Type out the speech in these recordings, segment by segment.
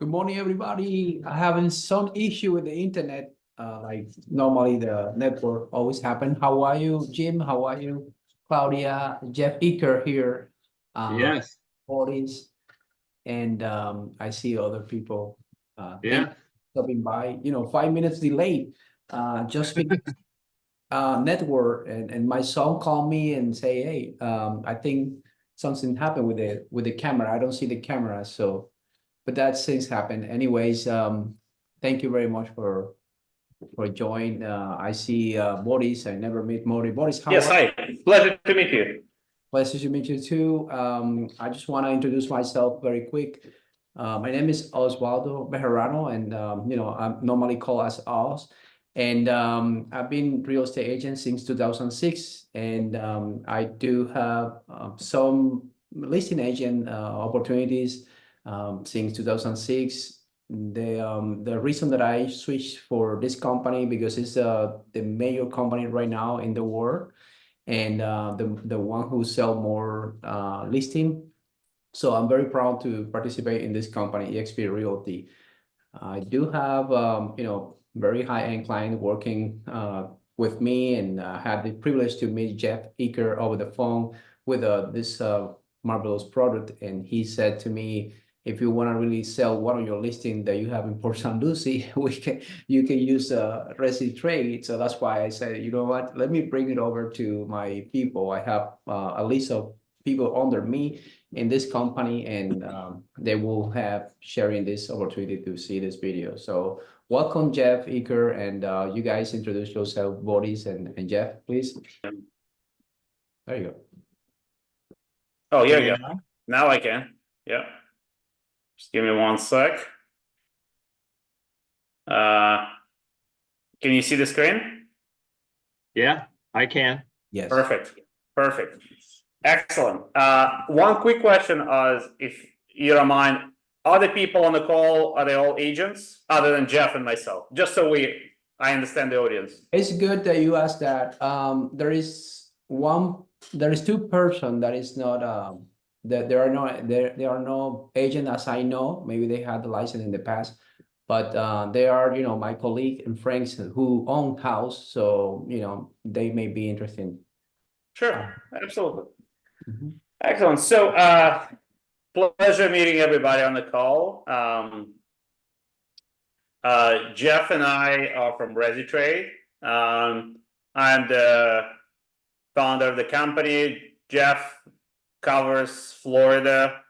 Good morning, everybody. I having some issue with the internet. Like normally the network always happen. How are you, Jim? How are you, Claudia? Jeff Eaker here. Yes. Boris, and I see other people. Thank Yeah. you for stopping by. 5 minutes delayed. Just because network and my son called me and say, hey, I think something happened with the camera. I don't see the camera, so. But that things happen. Anyways, thank you very much for joining. I see Boris. I never met Boris, how Yes, are you? hi. Pleasure to meet you. Pleasure to meet you too. I just want to introduce myself very quick. My name is Osvaldo Bejerano, and I'm normally called as Os. And I've been real estate agent since 2006, and I do have some listing agent opportunities since 2006. The reason that I switched for this company because it's the major company right now in the world, and the one who sell more listing. So I'm very proud to participate in this company, EXP Realty. I do have very high-end client working with me, and had the privilege to meet Jeff Eaker over the phone with this marvelous product. And he said to me, if you want to really sell one of your listing that you have in Port St. Lucie, you can use Rezitrade. So that's why I said, you know what, let me bring it over to my people. I have a list of people under me in this company, and they will have sharing this opportunity to see this video. So welcome, Jeff Eaker, and you guys introduce yourself, Boris and Jeff, please. There you go. Oh, here Can you you go. know? Now I can. Yeah. Just give me one sec. Can you see the screen? Yeah, I can. Yes. Perfect. Perfect. Excellent. One quick question is, if you don't mind, are the people on the call, are they all agents other than Jeff and myself? Just so I understand the audience. It's good that you asked that. There is two person that is not that there are no agent as I know. Maybe they had the license in the past, but they are my colleague and friends who own house, so they may be interested. Sure. Absolutely. Mhm. Excellent. So, pleasure meeting everybody on the call. Jeff and I are from Rezitrade. I'm the founder of the company. Jeff covers Florida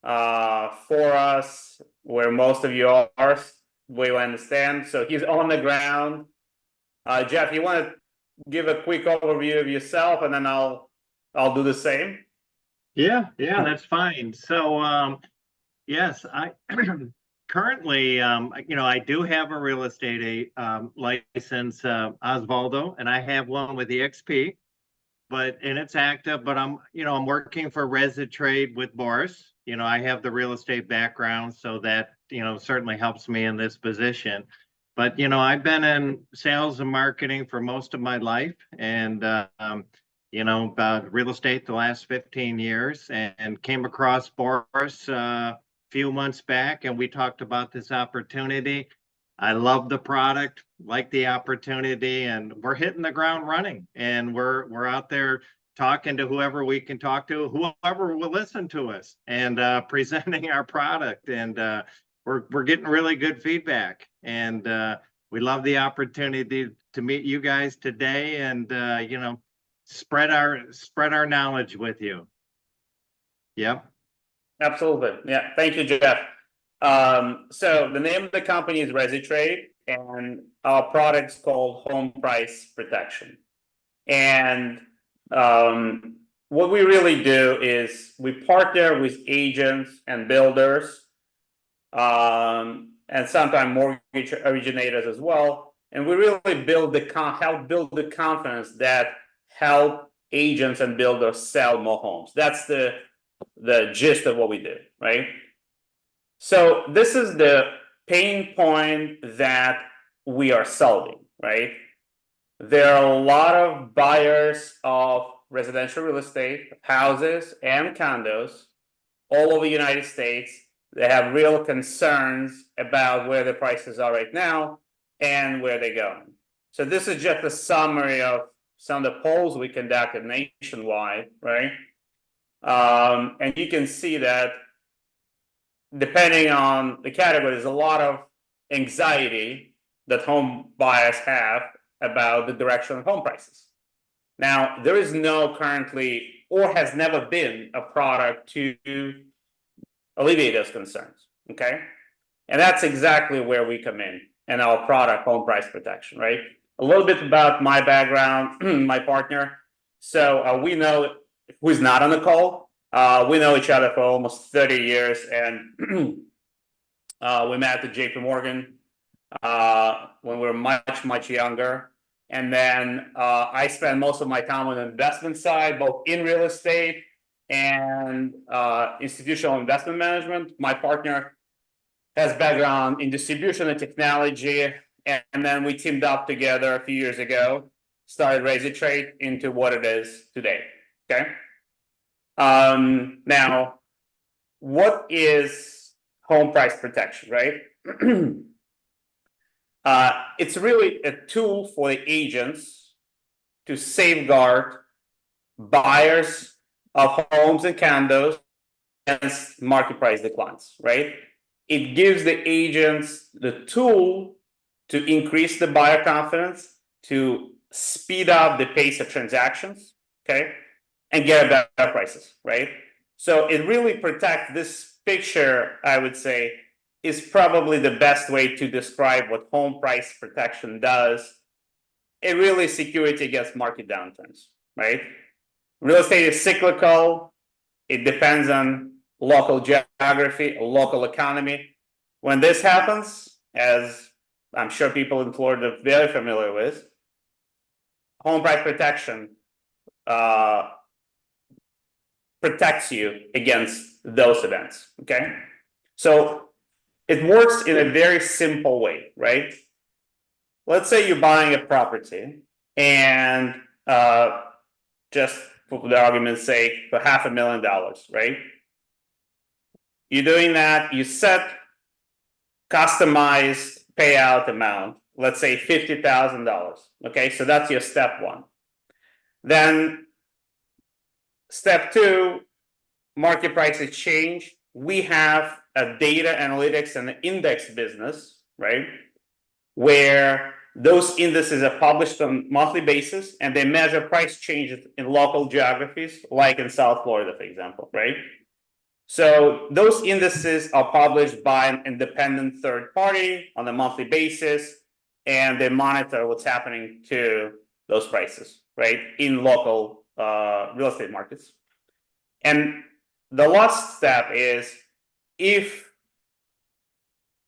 for us, where most of you are, we understand. So he's on the ground. Jeff, you want to give a quick overview of yourself, and then I'll do the same. Yeah, that's fine. So, yes, I currently, I do have a real estate license, Osvaldo, and I have one with EXP, and it's active. But I'm working for Rezitrade with Boris. I have the real estate background, so that certainly helps me in this position. But I've been in sales and marketing for most of my life, and about real estate the last 15 years, and came across Boris a few months back, and we talked about this opportunity. I love the product, like the opportunity, and we're hitting the ground running, and we're out there talking to whoever we can talk to, whoever will listen to us, and presenting our product, and we're getting really good feedback, and we love the opportunity to meet you guys today, and spread our knowledge with you. Yep. Absolutely. Yeah. Thank you, Jeff. So the name of the company is Rezitrade, and our product's called Home Price Protection. And what we really do is we partner with agents and builders, and sometimes mortgage originators as well. And we really help build the confidence that help agents and builders sell more homes. That's the gist of what we do, right? So this is the pain point that we are solving, right? There are a lot of buyers of residential real estate, houses and condos all over the United States They have real concerns about where the prices are right now and where they're going. So this is just a summary of some of the polls we conducted nationwide, right? And you can see that depending on the category, there's a lot of anxiety that home buyers have about the direction of home prices. Now, there is no currently or has never been a product to alleviate those concerns, okay? And that's exactly where we come in and our product, home price protection, right? A little bit about my background, my partner. So we know who's not on the call. We know each other for almost 30 years, and we met at JP Morgan when we were much younger. And then I spent most of my time on the investment side, both in real estate and institutional investment management. My partner has background in distribution and technology, and then we teamed up together a few years ago, started Rezitrade into what it is today. Okay. Now, what is home price protection, right? It's really a tool for the agents to safeguard buyers of homes and condos against market price declines, right? It gives the agents the tool to increase the buyer confidence, to speed up the pace of transactions, okay, and get better prices, right? So it really protects this picture, I would say, is probably the best way to describe what home price protection does. It really security against market downturns, right? Real estate is cyclical. It depends on local geography, local economy. When this happens, as I'm sure people in Florida are very familiar with, home price protection protects you against those events, okay? So it works in a very simple way, right? Let's say you're buying a property and just for the argument's sake, for $500,000, right? You're doing that, you set customized payout amount, let's say $50,000, okay? So that's your step one. Then step two, market prices change. We have a data analytics and index business, right? Where those indices are published on a monthly basis and they measure price changes in local geographies, like in South Florida, for example, right? So those indices are published by an independent third party on a monthly basis, and they monitor what's happening to those prices, right, in local real estate markets. And the last step is if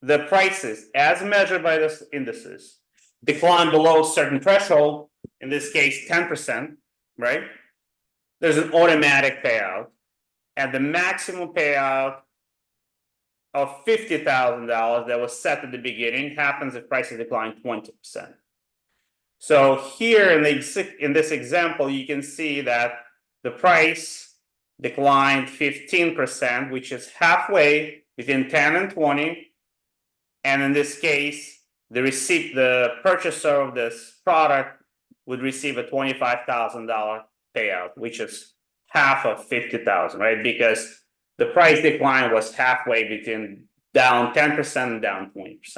the prices, as measured by those indices, decline below a certain threshold, in this case 10%, right? There's an automatic payout, and the maximum payout of $50,000 that was set at the beginning happens if prices decline 20%. So here in this example, you can see that the price declined 15%, which is halfway between 10 and 20. And in this case, the purchaser of this product would receive a $25,000 payout, which is half of 50,000, right? Because the price decline was halfway between down 10% and down 20%.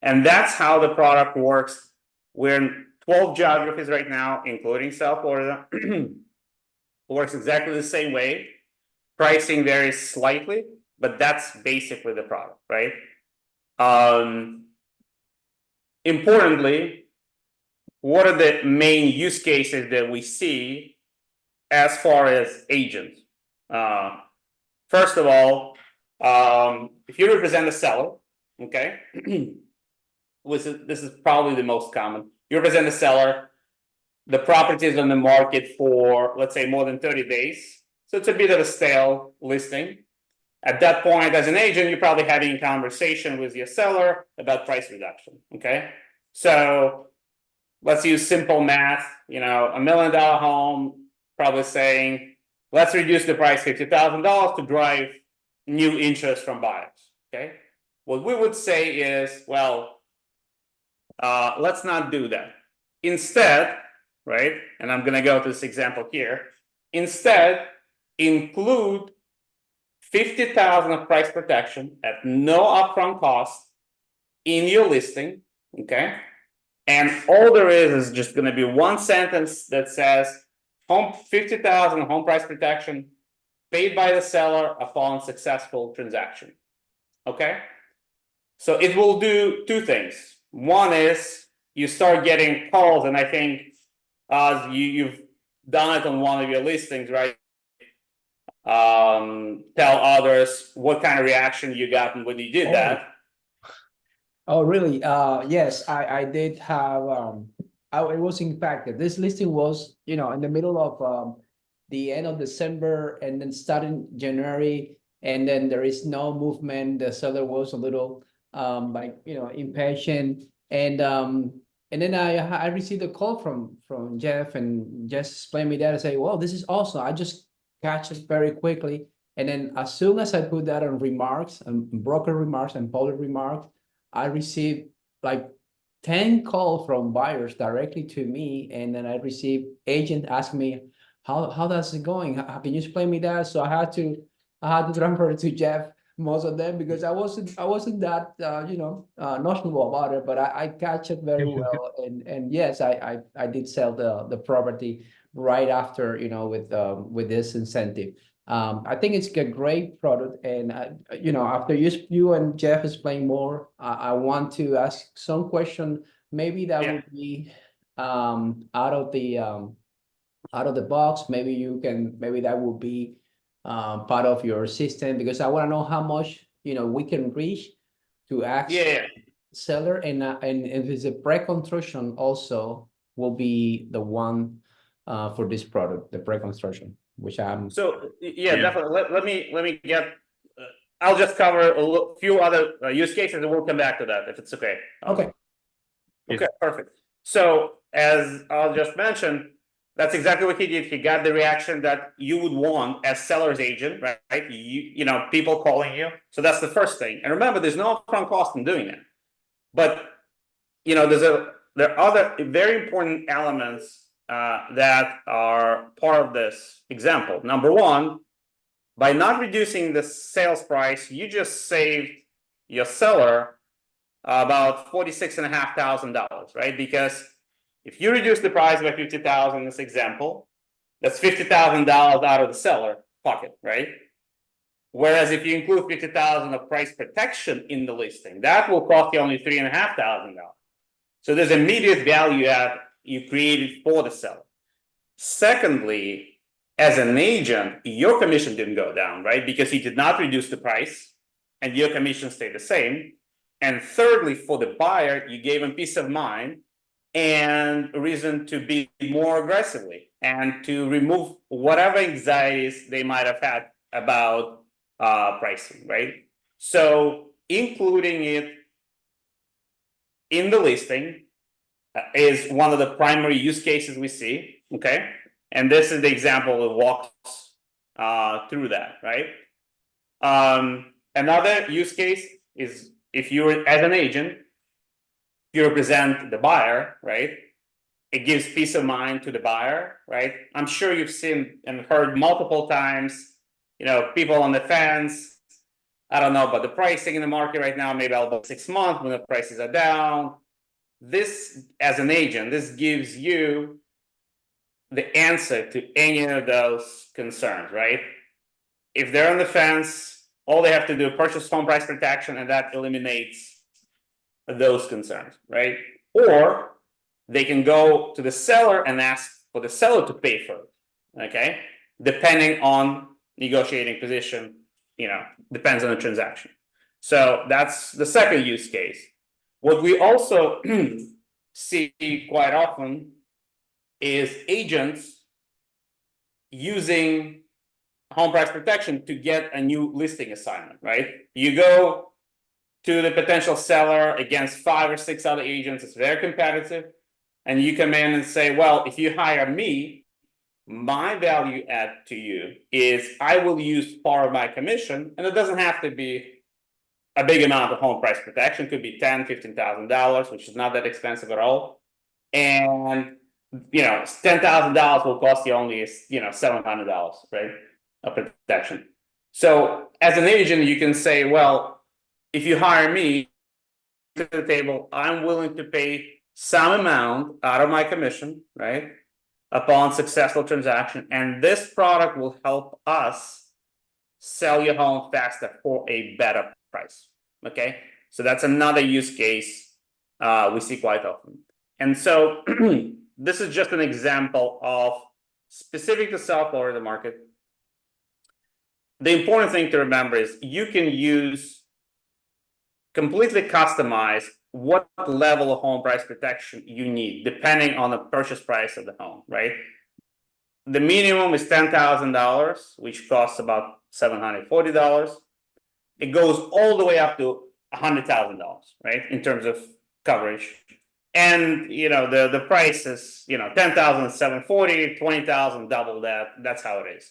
And that's how the product works. We're in 12 geographies right now, including South Florida. It works exactly the same way. Pricing varies slightly, but that's basically the product, right? Importantly, what are the main use cases that we see as far as agents? First of all, if you represent a seller, okay, this is probably the most common. You represent a seller, the property is on the market for, let's say, more than 30 days. So it's a bit of a stale listing. At that point, as an agent, you're probably having a conversation with your seller about price reduction, okay? So let's use simple math, $1 million home, probably saying, let's reduce the price $50,000 to drive new interest from buyers. Okay, what we would say is, well, let's not do that. Instead, right, and I'm gonna go to this example here. Instead, include 50,000 of price protection at no upfront cost in your listing, okay? And all there is just going to be one sentence that says 50,000 home price protection paid by the seller upon successful transaction. Okay? So it will do two things. One is you start getting calls, and I think you've done it on one of your listings, right? Tell others what kind of reaction you got when you did that. Oh, really? Yes, I did have, it was impacted. This listing was, you know, in the middle of the end of December and then starting January, and then there is no movement. The seller was a little like, you know, impatient. And then I received a call from Jeff, and just explained me that. I say, well, this is awesome. I just catch it very quickly. And then as soon as I put that on remarks and broker remarks and public remarks, I received like 10 calls from buyers directly to me, and then I received agent ask me, how does it going? How can you explain me that? So I had to transfer to Jeff most of them, because I wasn't that you know, knowledgeable about it, but I catch it very well. And yes, I did sell the property right after, you know, with this incentive. I think it's a great product, and you know, after you and Jeff explain more, I want to ask some question. Maybe that Yeah. would be out of the box. Maybe you can, maybe that would be part of your system, because I want to know how much, you know, we can reach to ask Yeah. seller, and if it's a pre-construction also will be the one for this product, the pre-construction, which I'm. So yeah, Yeah. definitely. Let me get. I'll just cover few other use cases, and we'll come back to that if it's okay. Okay. Okay, perfect. So as I'll just mention, that's exactly what he did. He got the reaction that you would want as seller's agent, right? You know, people calling you. So that's the first thing. And remember, there's no upfront cost in doing that. But you know, there are other very important elements that are part of this example. Number one, by not reducing the sales price, you just saved your seller about $46,500, right? Because if you reduce the price by 50,000 in this example, that's $50,000 out of the seller pocket, right? Whereas if you include 50,000 of price protection in the listing, that will cost you only $3,500. So there's immediate value add you created for the seller. Secondly, as an agent, your commission didn't go down, right? Because he did not reduce the price and your commission stayed the same. And thirdly, for the buyer, you gave him peace of mind and a reason to be more aggressively and to remove whatever anxieties they might have had about pricing, right? So including it in the listing is one of the primary use cases we see, okay? And this is the example that walks through that, right? Another use case is if you're as an agent, you represent the buyer, right? It gives peace of mind to the buyer, right? I'm sure you've seen and heard multiple times, you know, people on the fence. I don't know about the pricing in the market right now. Maybe I'll buy 6 months when the prices are down. This, as an agent, this gives you the answer to any of those concerns, right? If they're on the fence, all they have to do is purchase home price protection, and that eliminates those concerns, right? Or they can go to the seller and ask for the seller to pay for it, okay? Depending on negotiating position, you know, depends on the transaction. So that's the second use case. What we also see quite often is agents using home price protection to get a new listing assignment, right? You go to the potential seller against 5 or 6 other agents, it's very competitive. And you come in and say, well, if you hire me, My value add to you is I will use part of my commission, and it doesn't have to be a big amount of home price protection. It could be $10,000-$15,000, which is not that expensive at all. And $10,000 will cost you only $700, right, of protection. So as an agent, you can say, well, if you hire me to the table, I'm willing to pay some amount out of my commission, right, upon successful transaction, and this product will help us sell your home faster for a better price. Okay, so that's another use case we see quite often. And so this is just an example of specific to South Florida market. The important thing to remember is you can completely customize what level of home price protection you need depending on the purchase price of the home, right? The minimum is $10,000, which costs about $740. It goes all the way up to $100,000, right, in terms of coverage. And the price is $10,740, $20,000, double that. That's how it is.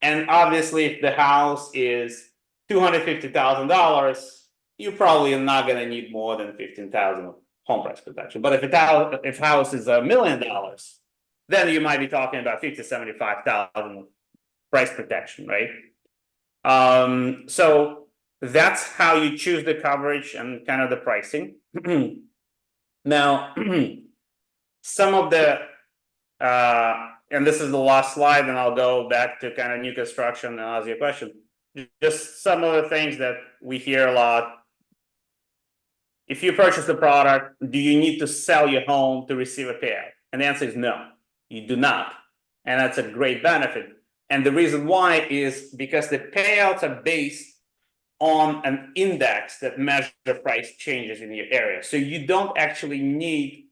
And obviously, if the house is $250,000, you probably are not going to need more than $15,000 of home price protection. But if house is $1 million, then you might be talking about $50,000-$75,000 price protection, right? So that's how you choose the coverage and kind of the pricing. Now, some of the and this is the last slide, and I'll go back to kind of new construction and ask you a question. Just some of the things that we hear a lot. If you purchase the product, do you need to sell your home to receive a payout? And the answer is no, you do not. And that's a great benefit. And the reason why is because the payouts are based on an index that measures price changes in your area. So you don't actually need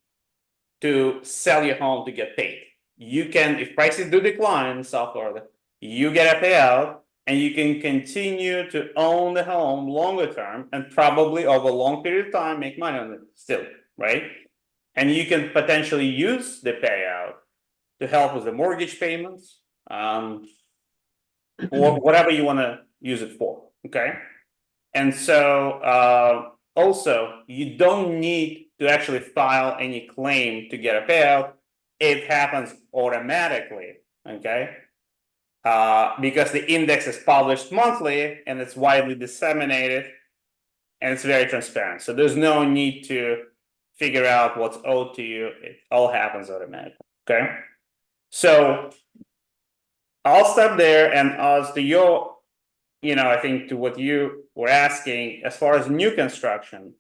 to sell your home to get paid. You can, if prices do decline in South Florida, you get a payout and you can continue to own the home longer term and probably over a long period of time make money on it still, right? And you can potentially use the payout to help with the mortgage payments, or whatever you want to use it for, okay? And so also, you don't need to actually file any claim to get a payout. It happens automatically, okay? Because the index is published monthly and it's widely disseminated and it's very transparent. So there's no need to figure out what's owed to you. It all happens automatically, okay? So I'll stop there, and as to your, I think to what you were asking, as far as new construction,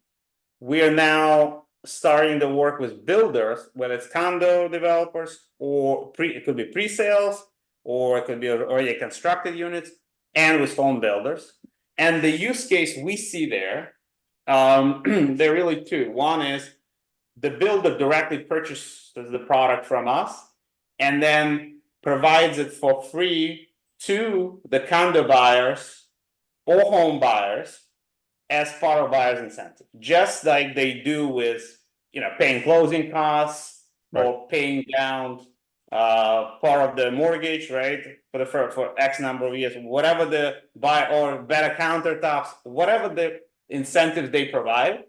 we are now starting to work with builders, whether it's condo developers or it could be pre-sales, or it could be already constructed units, and with home builders. And the use case we see there, there are really two. One is the builder directly purchases the product from us and then provides it for free to the condo buyers or home buyers as part of buyer's incentive, just like they do with paying closing costs, right, or paying down part of the mortgage, right, for X number of years, whatever the buy, or better countertops, whatever the incentives they provide,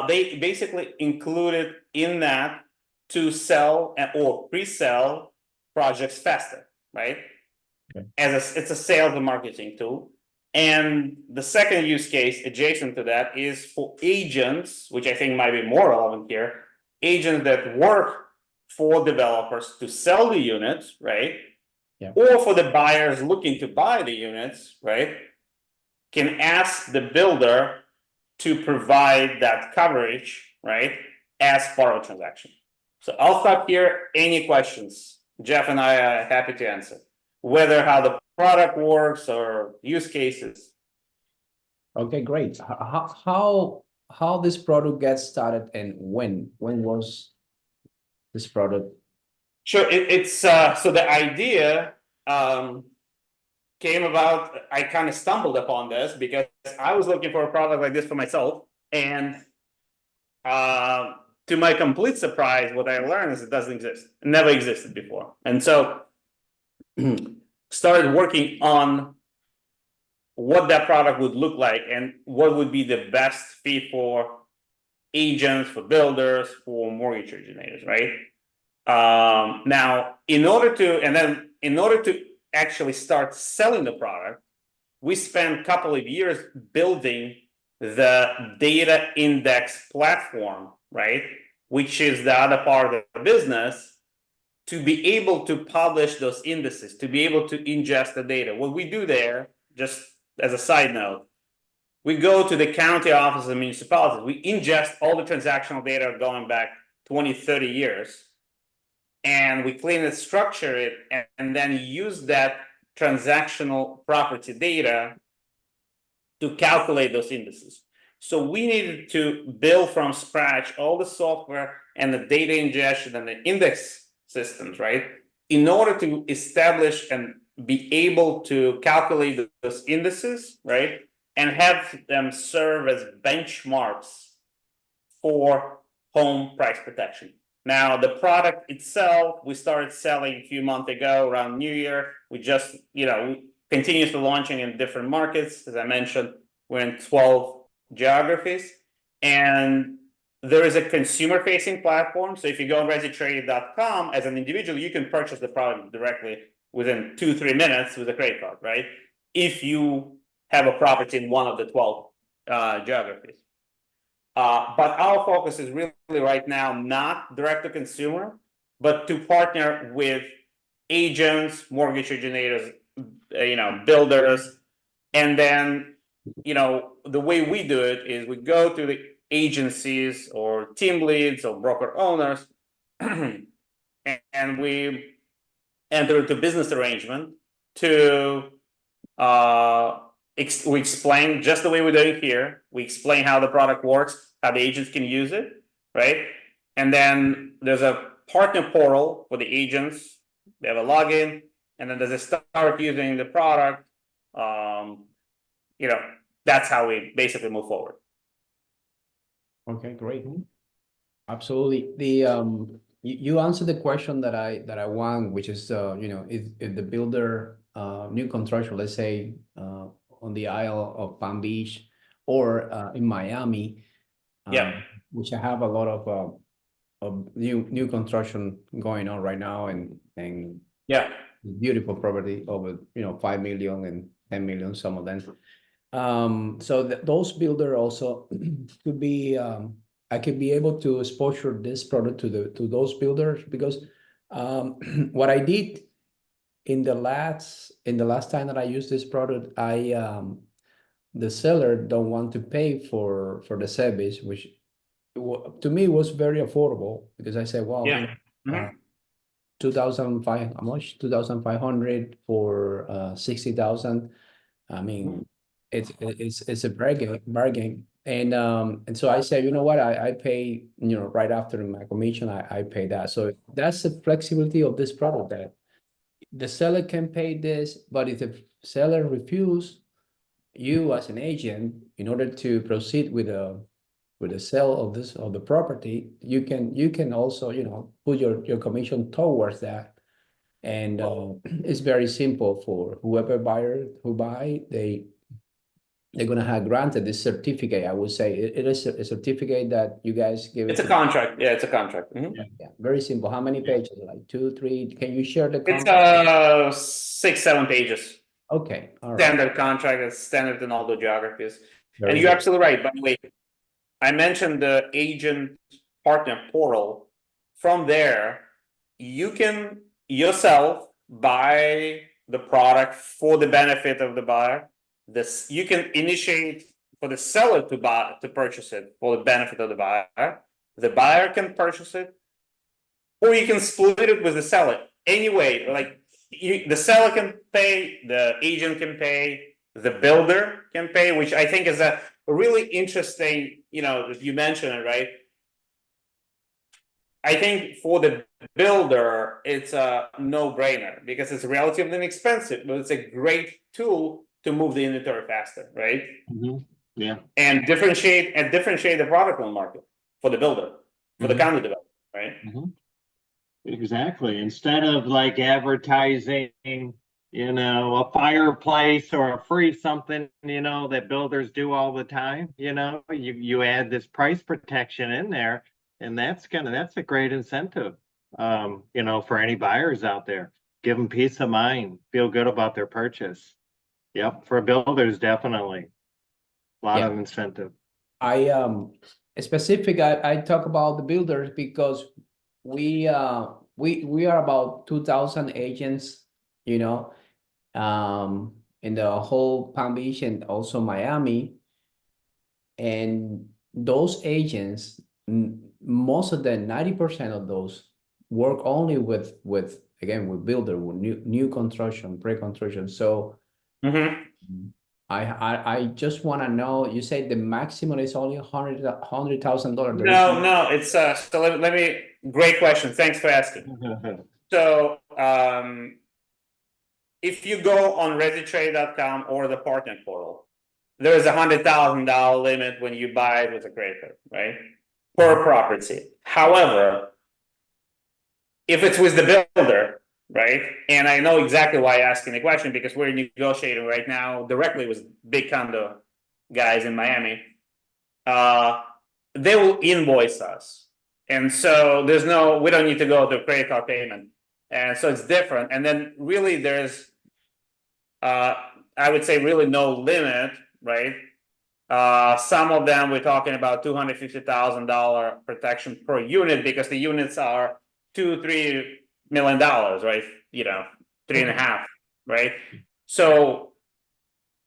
they basically included in that to sell or pre-sell projects faster, right? Okay. It's a sales and marketing tool. And the second use case adjacent to that is for agents, which I think might be more relevant here, agents that work for developers to sell the units, right? Yeah. Or for the buyers looking to buy the units, right? Can ask the builder to provide that coverage, right, as part of a transaction. So I'll stop here. Any questions? Jeff and I are happy to answer, whether how the product works or use cases. Okay, great. How this product gets started and when was this product? Sure, it's so the idea came about. I kind of stumbled upon this because I was looking for a product like this for myself, and to my complete surprise, what I learned is it doesn't exist. It never existed before. And so started working on what that product would look like and what would be the best fit for agents, for builders, for mortgage originators, right? Now, in order to actually start selling the product, we spent a couple of years building the data index platform, right? Which is the other part of the business, to be able to publish those indices, to be able to ingest the data. What we do there, just as a side note, we go to the county offices and municipalities, we ingest all the transactional data going back 20, 30 years, and we clean it, structure it, and then use that transactional property data to calculate those indices. So we needed to build from scratch all the software and the data ingestion and the index systems, right? In order to establish and be able to calculate those indices, right? And have them serve as benchmarks for home price protection. Now, the product itself, we started selling a few months ago around New Year. We just, we continuously launching in different markets. As I mentioned, we're in 12 geographies. And there is a consumer-facing platform. So if you go on Rezitrade.com, as an individual, you can purchase the product directly within 2-3 minutes with a credit card, right? If you have a property in one of the 12 geographies. But our focus is really right now not direct to consumer, but to partner with agents, mortgage originators, builders. And then, the way we do it is we go to the agencies or team leads or broker owners, and we enter into business arrangement to we explain just the way we're doing here. We explain how the product works, how the agents can use it, right? And then there's a partner portal for the agents. They have a login, and then they start using the product. That's how we basically move forward. Okay, great. Absolutely. You answered the question that I want, which is if the builder new construction, let's say on the Isle of Palm Beach or in Miami, which I have a lot of new construction going on right now, and beautiful property over 5 million and 10 million, some of them. So those builder also could be I could be able to exposure this product to those builders, because what I did in the last time that I used this product, the seller don't want to pay for the service, which to me was very affordable, because I said, wow, 2,500, how much? 2,500 for 60,000. I mean, it's a bargain. And so I said, you know what, I pay, right after my commission, I pay that. So that's the flexibility of this product, that the seller can pay this, but if the seller refuse, you as an agent, in order to proceed with the sale of the property, you can also put your commission towards that. And it's very simple for whoever buyer who buy, they're gonna have granted this certificate. I would say it is a certificate that you guys give. It's a contract. Yeah, it's a contract. Yeah, very simple. How many pages? Like 2, 3? Can you share the contract? It's 6-7 pages. Okay, all right. Standard contract is standard in all the geographies. And you're absolutely right. By the way, I mentioned the agent partner portal. From there, you can yourself buy the product for the benefit of the buyer. You can initiate for the seller to purchase it for the benefit of the buyer. The buyer can purchase it, or you can split it with the seller. Anyway, like the seller can pay, the agent can pay, the builder can pay, which I think is a really interesting, if you mention it, right? I think for the builder, it's a no-brainer because it's relatively inexpensive, but it's a great tool to move the inventory faster, right? Yeah. And differentiate the product on the market for the builder. for the Mhm. condo development, right? Exactly. Instead of like advertising, a fireplace or a free something, that builders do all the time, you add this price protection in there, and that's a great incentive, for any buyers out there. Give them peace of mind, feel good about their purchase. Yep, for builders, definitely. A lot Yeah. of incentive. I I talk about the builders because we are about 2,000 agents, in the whole Palm Beach and also Miami. And those agents, most of them, 90% of those work only with again with builder, with new construction, pre-construction. So I just want to know, you say the maximum is only $100,000. No, it's so let me, great question. Thanks for asking. So if you go on Rezitrade.com or the partner portal, there is $100,000 limit when you buy it with a credit card, right? Per property. However, if it's with the builder, right? And I know exactly why you're asking the question, because we're negotiating right now directly with big condo guys in Miami. They will invoice us. And so we don't need to go to credit card payment. And so it's different. And then really there's, I would say really no limit, right? Some of them we're talking about $250,000 protection per unit because the units are $2-3 million, right? 3.5, right? So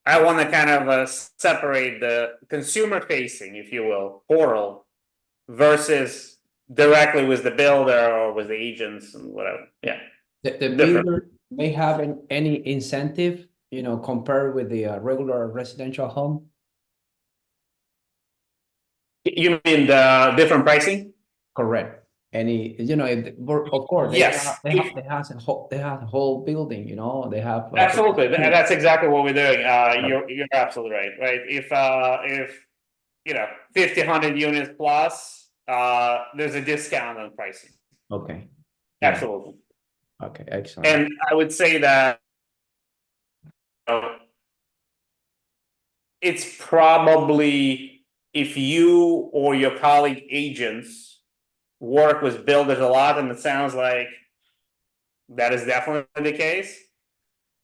I want to kind of separate the consumer facing, if you will, portal versus directly with the builder or with the agents and whatever. Yeah. The Different. builder may have any incentive, compared with the regular residential home? You mean the different pricing? Correct. Any, of course, Yes. they have a whole building, they have. Absolutely, that's exactly what we're doing. You're absolutely right. If 50, 100 units plus, there's a discount on pricing. Okay. Yeah. Absolutely. Okay, excellent. And I would say that it's probably, if you or your colleague agents work with builders a lot, and it sounds like that is definitely the case,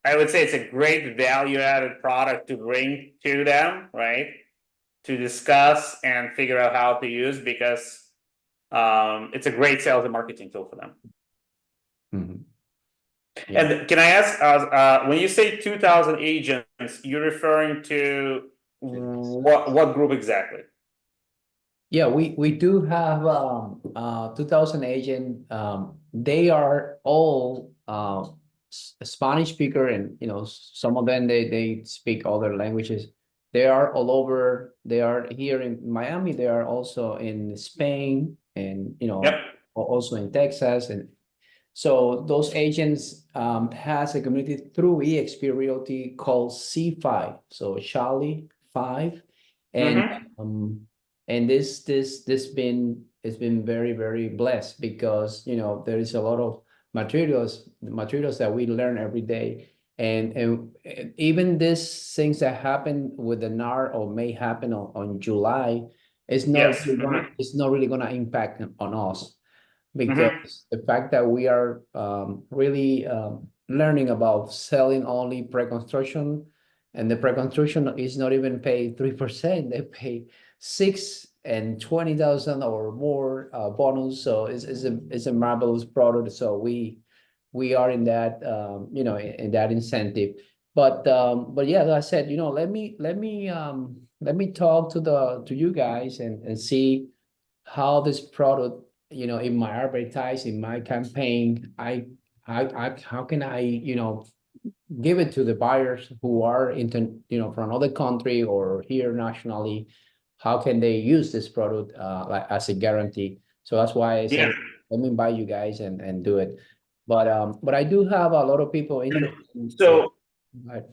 I would say it's a great value-added product to bring to them, right? To discuss and figure out how to use, because it's a great sales and marketing tool for them. Mhm. Yeah. And can I ask, when you say 2,000 agents, you're referring to what group exactly? Yeah, we do have 2,000 agent. They are all Spanish speaker, and some of them they speak other languages. They are all over. They are here in Miami. They are also in Spain, and Yep. also in Texas. And so those agents has a community through eXp Realty called C5. So Charlie 5, and this it's been very, very blessed, because there is a lot of materials that we learn every day, and even these things that happen with the NAR or may happen on July, it's not Yes. it's not really gonna impact on us, because the fact that we are really learning about selling only pre-construction, and the pre-construction is not even paid 3%, they pay 6 and 20,000 or more bonus. So it's a marvelous product. So we are in that in that incentive. But yeah, as I said, let me talk to you guys and see how this product, in my advertising, my campaign, how can I, give it to the buyers who are from another country or here nationally. How can they use this product like as a guarantee? So that's why I said, let me buy you guys and do it. But I do have a lot of people interested. So Right.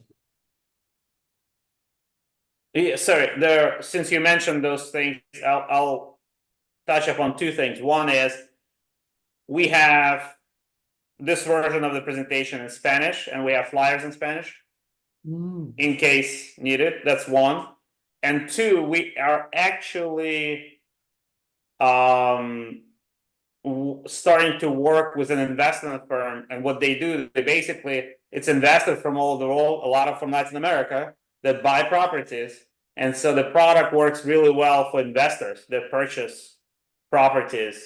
yeah, sorry, since you mentioned those things, I'll touch upon two things. One is we have this version of the presentation in Spanish, and we have flyers in Spanish in case needed. That's one. And two, we are actually starting to work with an investment firm, and what they do, they basically, it's investors from all over the world, a lot of from Latin America, that buy properties, and so the product works really well for investors that purchase properties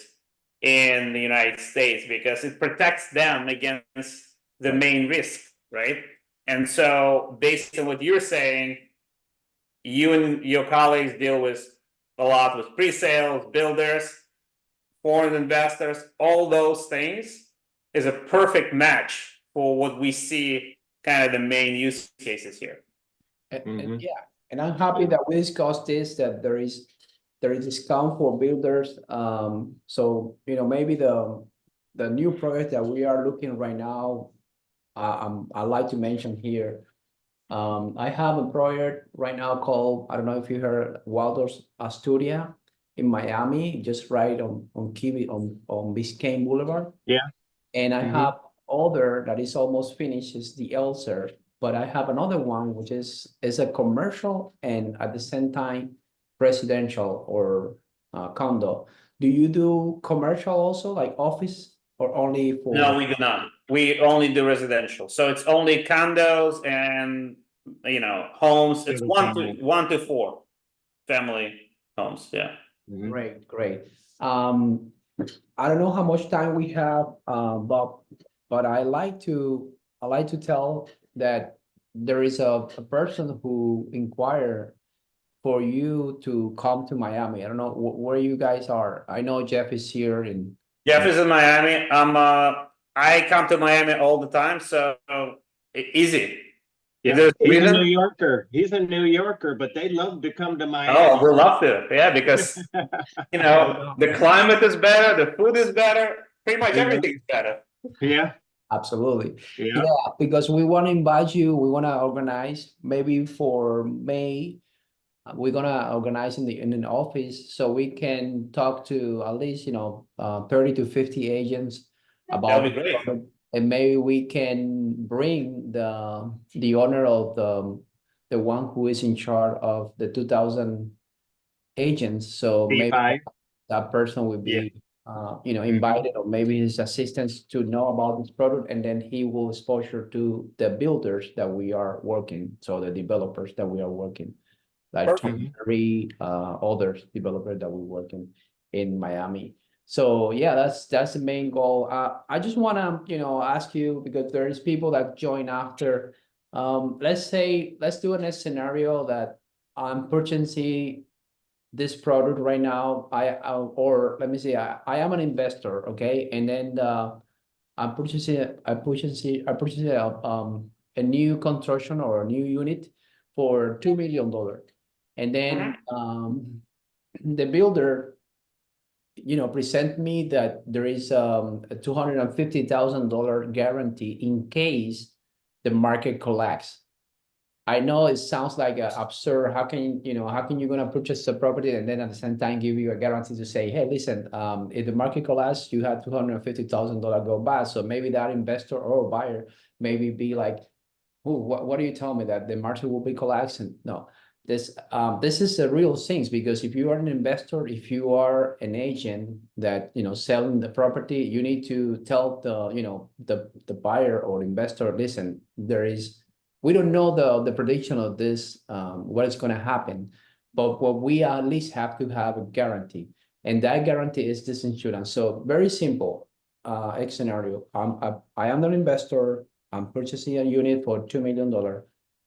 in the United States because it protects them against the main risk, right? And so based on what you're saying, you and your colleagues deal with a lot with pre-sales, builders, foreign investors, all those things is a perfect match for what we see kind of the main use cases here. And yeah, and I'm happy that we discussed this, that there is discount for builders. So, you know, maybe the new project that we are looking right now, I'd like to mention here. I have a project right now called, I don't know if you heard, Waldorf Astoria in Miami, just right on Biscayne Boulevard. Yeah. And I have other that is almost finished, is the Elser, but I have another one which is a commercial and at the same time residential or condo. Do you do commercial also, like office, or only for? No, we do not. We only do residential. So it's only condos and, you know, homes. It's one to four family homes. Yeah. Great, great. I don't know how much time we have, but I like to tell that there is a person who inquired for you to come to Miami. I don't know where you guys are. I know Jeff is here and Jeff is in Miami. I come to Miami all the time, so easy. Yeah, he's a New Yorker. He's a New Yorker, but they love to come to Miami. Oh, we'll love to. Yeah, because you know the climate is better, the food is better, pretty much everything is better. Yeah. Absolutely. Yeah. Because we want to invite you. We want to organize maybe for May. We're gonna organize in an office so we can talk to at least 30 to 50 agents about That'd be great. and maybe we can bring the owner of the one who is in charge of the 2,000 agents. So maybe that person will be invited, or maybe his assistants, to know about this product, and then he will exposure to the builders that we are working, so the developers that we are working, like 23 others developers that we're working in Miami. So yeah, that's the main goal. I just want to ask you, because there is people that join after. Let's do a scenario that I'm purchasing this product right now. Or let me say, I am an investor, okay, and then I'm purchasing a new construction or a new unit for $2 million, and then the builder present me that there is a $250,000 guarantee in case the market collapse. I know it sounds like absurd. How can you gonna purchase a property and then at the same time give you a guarantee to say, hey, listen, if the market collapse, you have $250,000 go bad. So maybe that investor or buyer maybe be like, oh, what are you telling me, that the market will be collapsing? No, this is a real thing, because if you are an investor, if you are an agent that selling the property, you need to tell the buyer or investor, listen, we don't know the prediction of this, what is going to happen, but what we at least have to have a guarantee, and that guarantee is this insurance. So very simple scenario. I am an investor. I'm purchasing a unit for $2 million,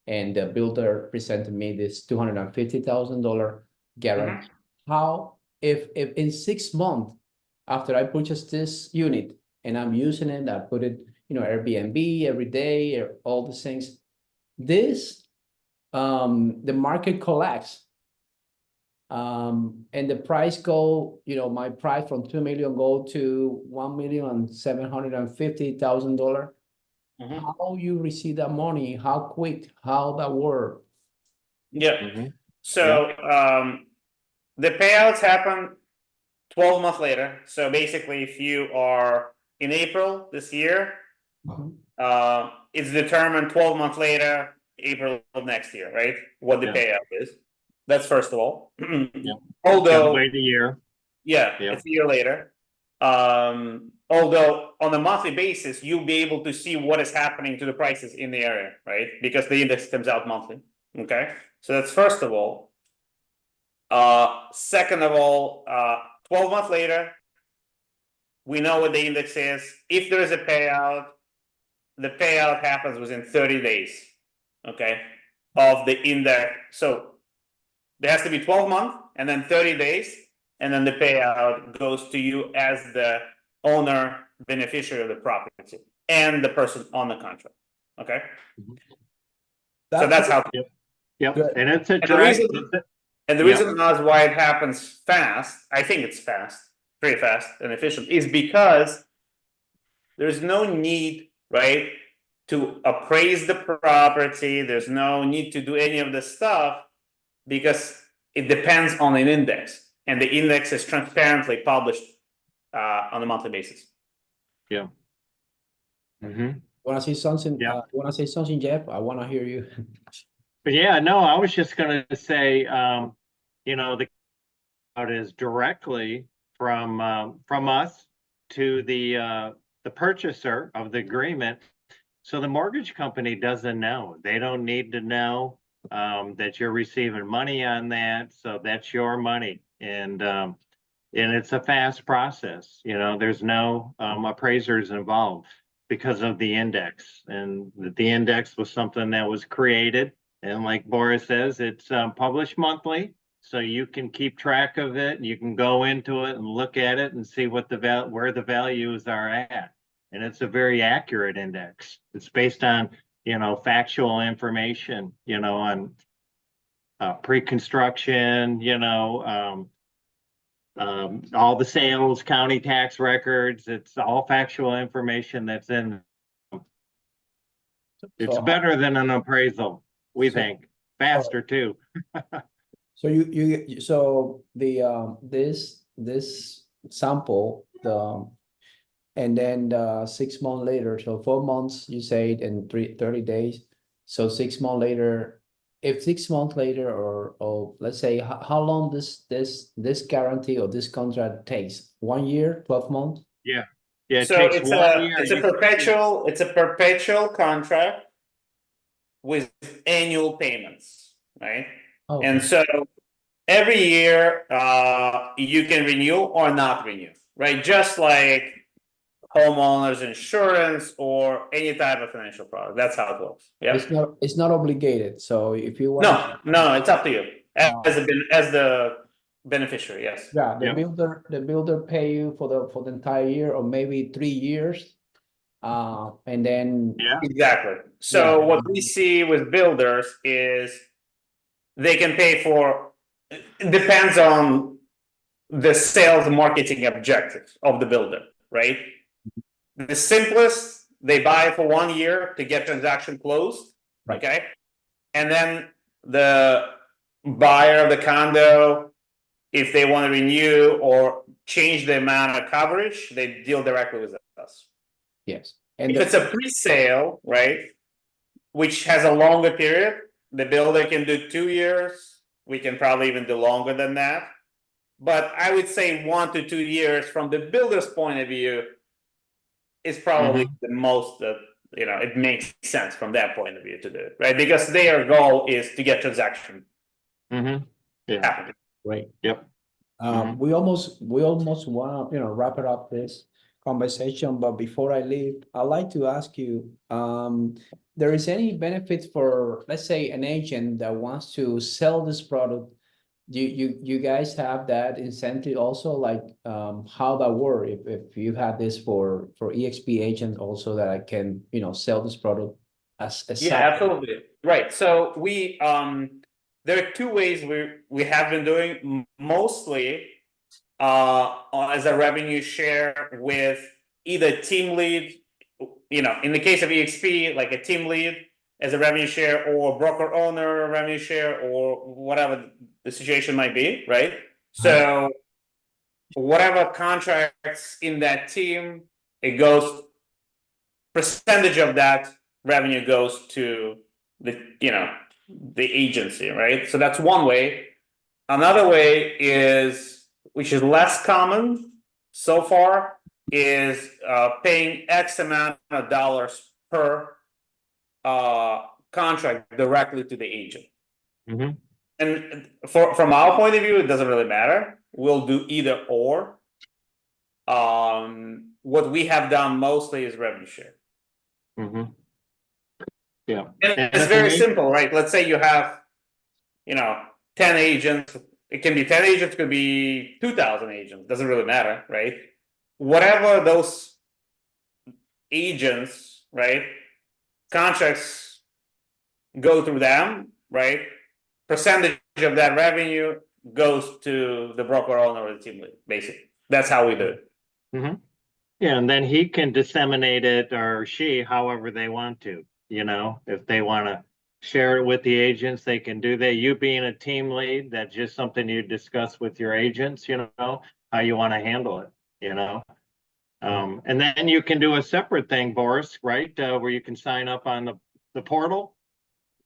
and the builder presented me this $250,000 guarantee. How if in 6 months after I purchased this unit and I'm using it, I put it Airbnb every day, all the things. This the market collapse, and the price go, my price from 2 million go to $1,750,000. How you receive that money? How quick? How that work? Yeah. So the payouts happen 12 months later. So basically, if you are in April this year, it's determined 12 months later, April of next year, right? What the Yeah. payout is. That's first of all. Gotta Although, wait a year. yeah, Yeah. it's a year later. Although on a monthly basis, you'll be able to see what is happening to the prices in the area, right? Because the index comes out monthly. Okay, so that's first of all. Second of all, 12 months later, we know what the index is. If there is a payout, the payout happens within 30 days, okay, of the index. So there has to be 12 months and then 30 days, and then the payout goes to you as the owner, beneficiary of the property, and the person on the contract, okay? So that's how. Yep, Good. and it's a And the direct. reason, and the Yeah. reason as why it happens fast, I think it's fast, pretty fast and efficient, is because there's no need, right, to appraise the property. There's no need to do any of this stuff because it depends on an index, and the index is transparently published on a monthly basis. Yeah. Want to say something? Yeah. Want to say something, Jeff? I want to hear you. But yeah, no, I was just gonna say, you know, the out is directly from us to the purchaser of the agreement. So the mortgage company doesn't know. They don't need to know that you're receiving money on that. So that's your money. And it's a fast process. You know, there's no appraisers involved because of the index. And the index was something that was created. And like Boris says, it's published monthly. So you can keep track of it. You can go into it and look at it and see what where the values are at. And it's a very accurate index. It's based on, you know, factual information, you know, on pre-construction, you know, all the sales, county tax records. It's all factual information that's in. It's So, better than an appraisal, we think. Faster too. so so the this sample and then 6 months later, so 4 months you said and 30 days. So 6 months later, if 6 months later, or let's say how long this guarantee or this contract takes? 1 year, 12 months? Yeah. Yeah, it So takes it's 1 year. it's a perpetual contract with annual payments, right? Oh, And so every year you can renew or not renew, right? Just like homeowners insurance or any type of financial product. That's how it works. Yeah. it's not obligated. So if you want, No, it's up to you as the beneficiary. Yes. yeah, Yep. the builder pay you for the entire year or maybe 3 years. And then Yeah. Exactly. So Yeah. what we see with builders is they can pay for. It depends on the sales marketing objective of the builder, right? The simplest, they buy for 1 year to get transaction closed, Right. okay? And then the buyer of the condo, if they want to renew or change the amount of coverage, they deal directly with us. Yes. And If it's a pre-sale, right, which has a longer period, the builder can do 2 years. We can probably even do longer than that. But I would say 1 to 2 years from the builder's point of view is probably the most that, you know, it makes sense from that point of view to do it, right? Because their goal is to get transaction Yeah. happening. Right. Yep. We almost want to wrap it up this conversation, but before I leave, I'd like to ask you, there is any benefits for, let's say, an agent that wants to sell this product? You guys have that incentive also, like how that work if you have this for EXP agent also, that I can sell this product as a Yeah, absolutely. Right. So we there are 2 ways we have been doing mostly as a revenue share with either team lead, in the case of EXP, like a team lead as a revenue share, or broker owner revenue share, or whatever the situation might be, right? So whatever contracts in that team, it goes, percentage of that revenue goes to the, the agency, right? So that's one way. Another way is, which is less common so far, is paying X amount of dollars per contract directly to the agent. Mhm. And from our point of view, it doesn't really matter. We'll do either or. What we have done mostly is revenue share. Mhm. Yeah. And And it's if very an simple, right? Let's say you have, 10 agents. It can be 10 agents, could be 2,000 agents. Doesn't really matter, right? Whatever those agents, right? Contracts go through them, right? Percentage of that revenue goes to the broker owner or the team lead, basically. That's how we do it. Mhm. Yeah, and then he can disseminate it, or she, however they want to, if they want to share it with the agents, they can do that. You being a team lead, that's just something you discuss with your agents, how you want to handle it, and then you can do a separate thing, Boris, right? Where you can sign up on the portal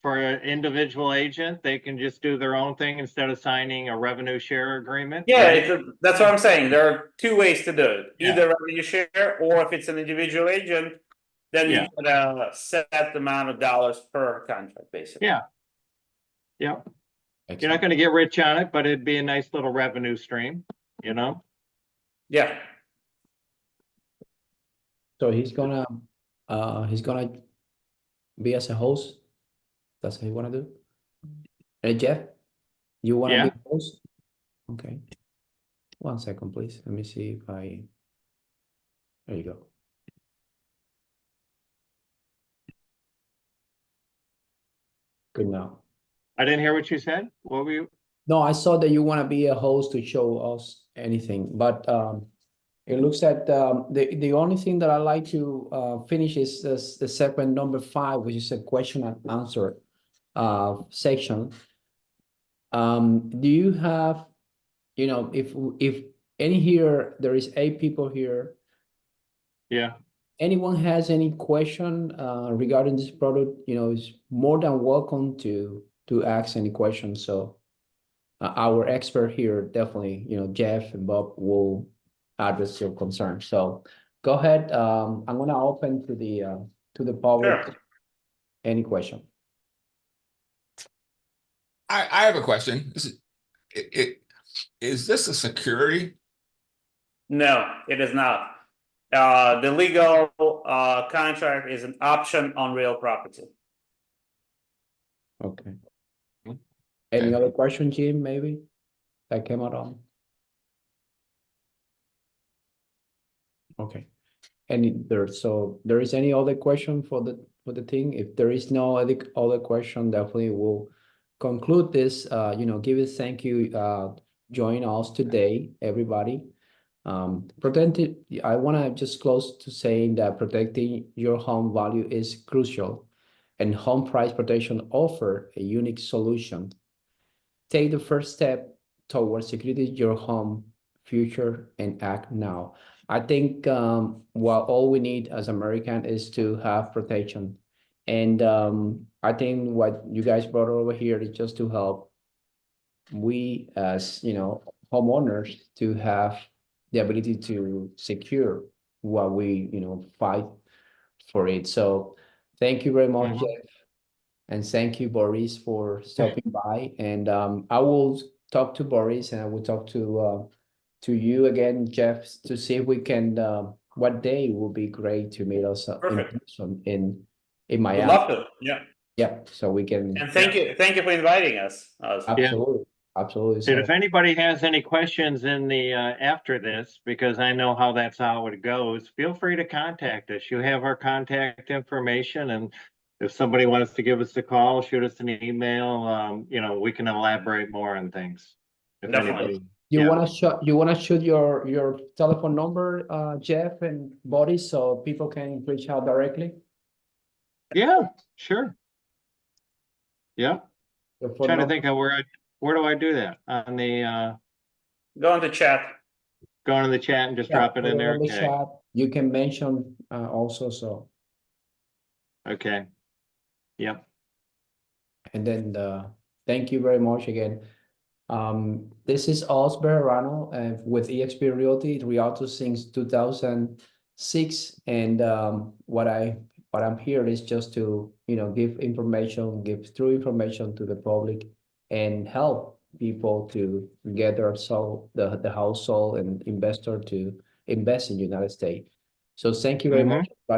for an individual agent. They can just do their own thing instead of signing a revenue share agreement. Yeah, right? that's what I'm saying. There are two ways to do it. Yeah. Either revenue share, or if it's an individual agent, then Yeah. you put a set amount of dollars per contract, basically. Yeah. Yeah. You're Excellent. not going to get rich on it, but it'd be a nice little revenue stream, Yeah. So he's gonna be as a host. That's what he wanna do. Hey Jeff, you wanna be Yeah. a host? Okay. 1 second, please. Let me see if I. There you go. Good now. I didn't hear what you said. What were you? No, I saw that you wanna be a host to show us anything, but it looks that the only thing that I like to finish is the segment number 5, which is a question and answer section. Do you have, if any here, there is 8 people here. Yeah. Anyone has any question regarding this product, is more than welcome to ask any questions. So our expert here definitely, Jeff and Bob will address your concern. So go ahead. I'm gonna open to the public. Sure. Any question? I have a question. Is this a security? No, it is not. The legal contract is an option on real property. Okay. Okay. Any other question, Jim, maybe that came out on? Okay. So there is any other question for the thing? If there is no other question, definitely we'll conclude this. Give a thank you, join us today, everybody. I want to just close to saying that protecting your home value is crucial, and home price protection offer a unique solution. Take the first step towards securing your home future and act now. I think what all we need as American is to have protection. And I think what you guys brought over here is just to help we as, homeowners to have the ability to secure what we, fight for it. So thank you very much, Mhm. Jeff. And thank you, Boris, for stopping by. And I will talk to Boris and I will talk to you again, Jeff, to see if we can, what day will be great to meet us in Perfect. person in Would Miami. love to. Yeah. Yeah, so we can, And thank you for inviting us. absolutely, absolutely. And So if anybody has any questions in the after this, because I know that's how it goes, feel free to contact us. You have our contact information, and if somebody wants to give us a call, shoot us an email. We can elaborate more on things. If Definitely. anybody, you yeah. wanna shoot your telephone number, Jeff and Boris, so people can reach out directly? Yeah, sure. Yeah. The phone Trying to number? think of where do I do that on the Go into chat. go into the chat and just Yeah, drop it put in there? on the Okay, chat. You can mention also, so, okay. Yep, and then thank you very much again. This is Os Bejerano with eXp Realty, Realtor since 2006, and what I'm here is just to give information, give true information to the public, and help people to gather the household and investor to invest in United States. So thank you very much, everybody.